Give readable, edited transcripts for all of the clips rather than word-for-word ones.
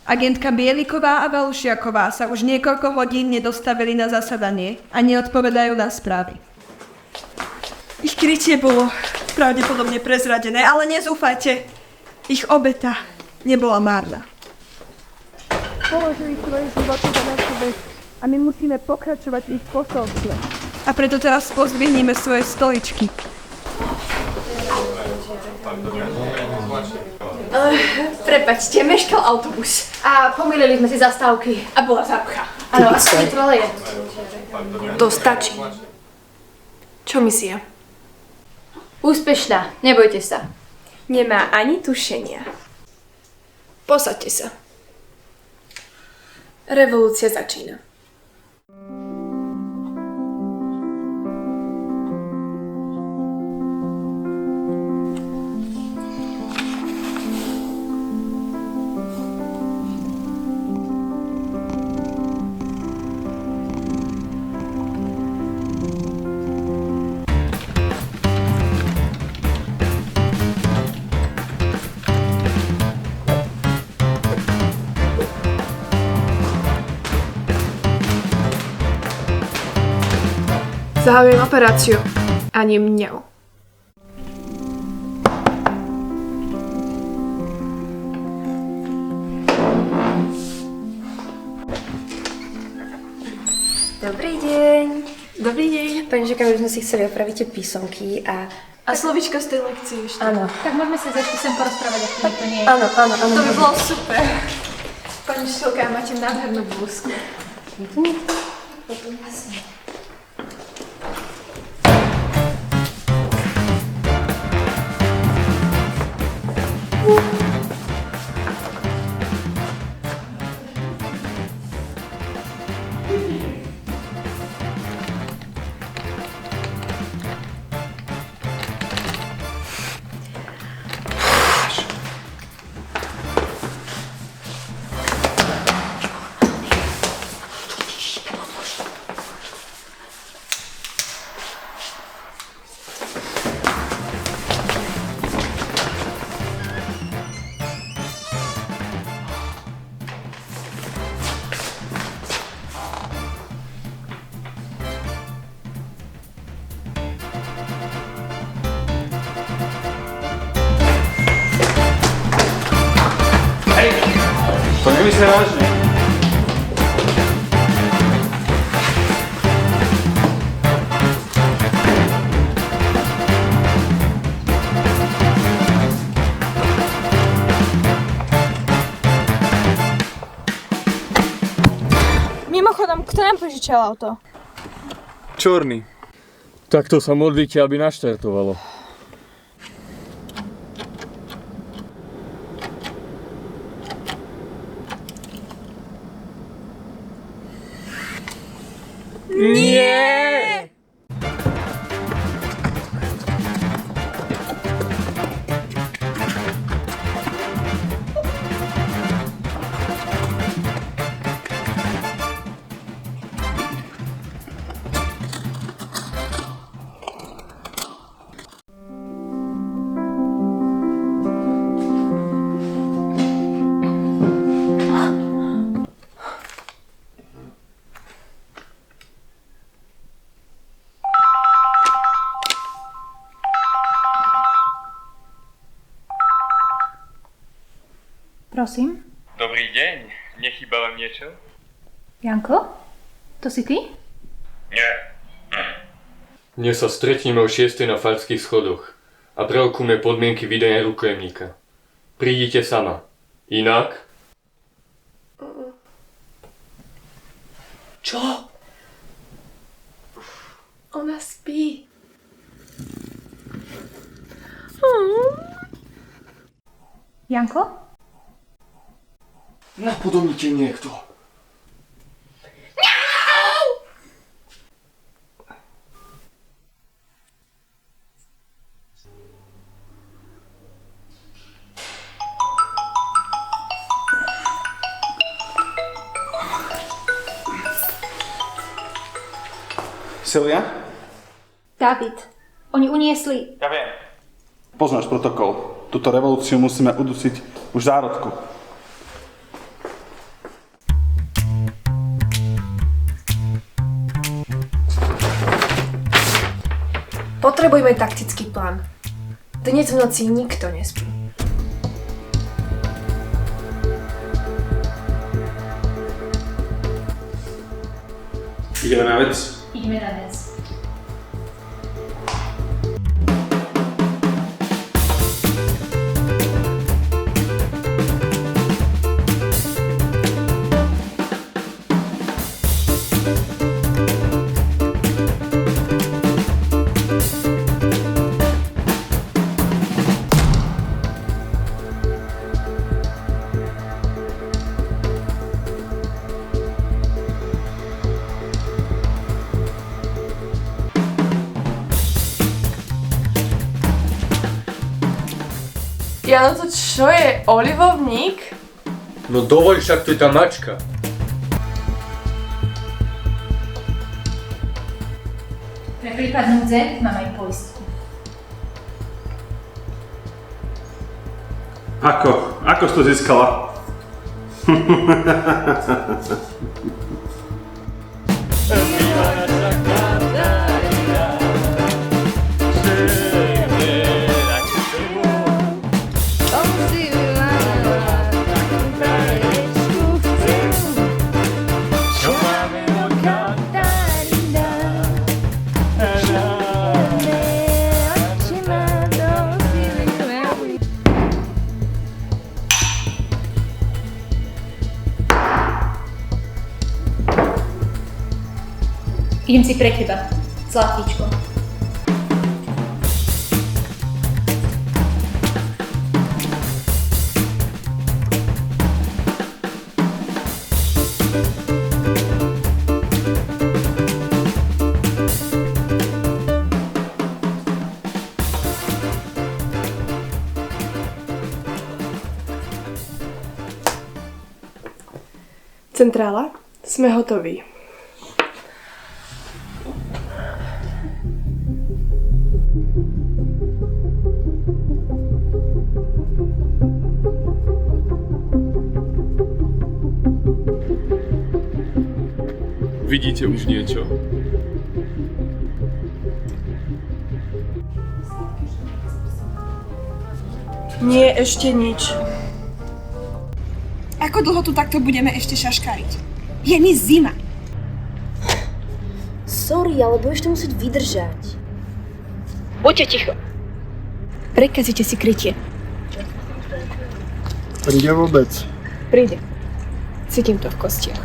Agentka Bieliková a Velušiaková sa už niekoľko hodín nedostavili na zasadanie a neodpovedajú na správy. Ich krytie bolo pravdepodobne prezradené, ale nezúfajte. Ich obeta nebola márna. Položili svoje životy za našu vec a my musíme pokračovať v ich posolstve. A preto teraz pozdvihneme svoje stoličky. Prepačte, meškal autobus. A pomýlili sme si zastávky. A bola zápcha. Áno, a sami troleje. To stačí. Čo misia? Úspešná, nebojte sa. Nemá ani tušenia. Posaďte sa. Revolúcia začína. Zahajujem operáciu. Ani mňau. Dobrý deň. Dobrý deň. Pani Žeka, my sme si chceli opraviť tie písomky a... A slovíčka z tej lekcie ešte. Áno. Tak môžeme sa ešte sem porozprávať, ak to nie je. Áno. To by bolo super. Pani učiteľka, máte nádhernú blúzku. Jasne. To nemyslím vážne. Mimochodom, kto nám požičal auto? Čorný. Takto sa modlíte, aby naštartovalo. Nie! Prosím? Dobrý deň, nechýba vám niečo? Janko? To si ty? Nie. Dnes sa stretneme o 6. na Farských schodoch a prerokujeme podmienky vydania rukojemníka. Prídite sama. Inak? Čo? Ona spí. Janko? Napodobnite niekto. Silvia? David, oni uniesli... Ja viem. Poznáš protokol. Túto revolúciu musíme udusiť už v zárodku. Potrebujeme taktický plán. Dnes v noci nikto nespí. Ideme na vec. Ideme na vec. Jano, to čo je? Olivovník? No dovoľ, však to je tá mačka. Pre prípad núdze mám aj poistku. Ako? Ako si to získala? Idem si pre teba, zlatíčko. Centrála, sme hotoví. Vidíte už niečo? Nie, ešte nič. Ako dlho tu takto budeme ešte šaškariť? Je mi zima. Sorry, ale budeš to musieť vydržať. Buďte ticho. Prekazíte si krytie. Príde vôbec. Príde. Cítim to v kostiach.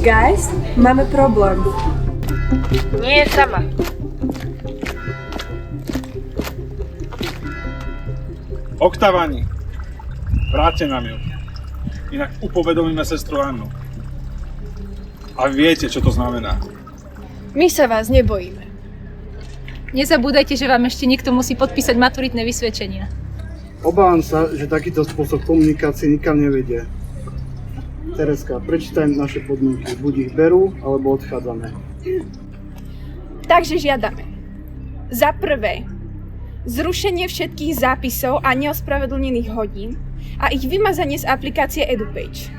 Guys, máme problém. Nie je sama. Oktavani. Vráte nám ju. Inak upovedomíme sestru Annu. A viete, čo to znamená. My sa vás nebojíme. Nezabúdajte, že vám ešte niekto musí podpísať maturitné vysvedčenia. Obávam sa, že takýto spôsob komunikácie nikam nevedie. Tereska, prečítaj naše podmienky. Buď ich berú, alebo odchádzame. Takže žiadame. Za prvé, zrušenie všetkých zápisov a neospravedlnených hodín a ich vymazanie z aplikácie EduPage.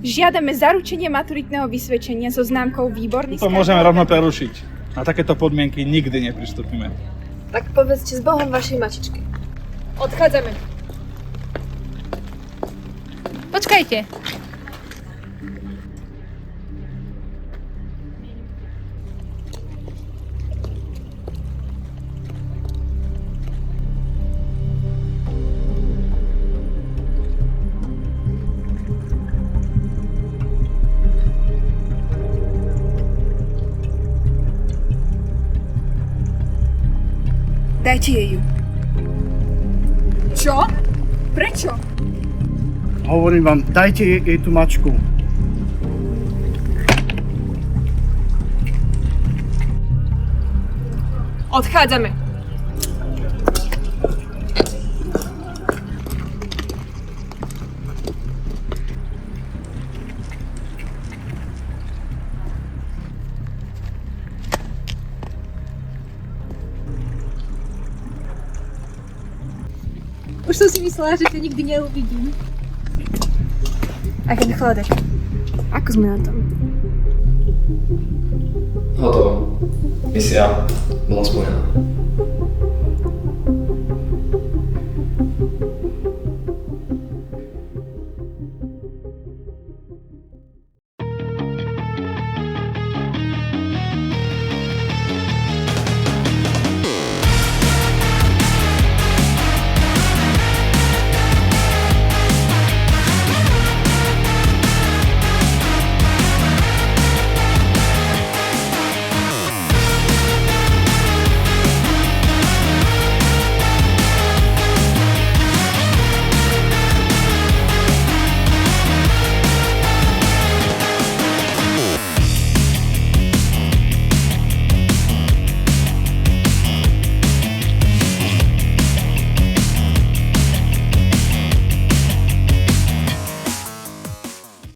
Žiadame zaručenie maturitného vysvedčenia so známkou výborný. To môžeme rovno prerušiť. Na takéto podmienky nikdy nepristúpime. Tak povedzte s Bohom vašej mačičke. Odchádzame. Počkajte. Dajte jej ju. Čo? Prečo? Hovorím vám, dajte jej tú mačku. Odchádzame. Už som si myslela, že ťa nikdy neuvidím. Agent Chladek, ako sme na tom? Hotovo. Misia bola splnená.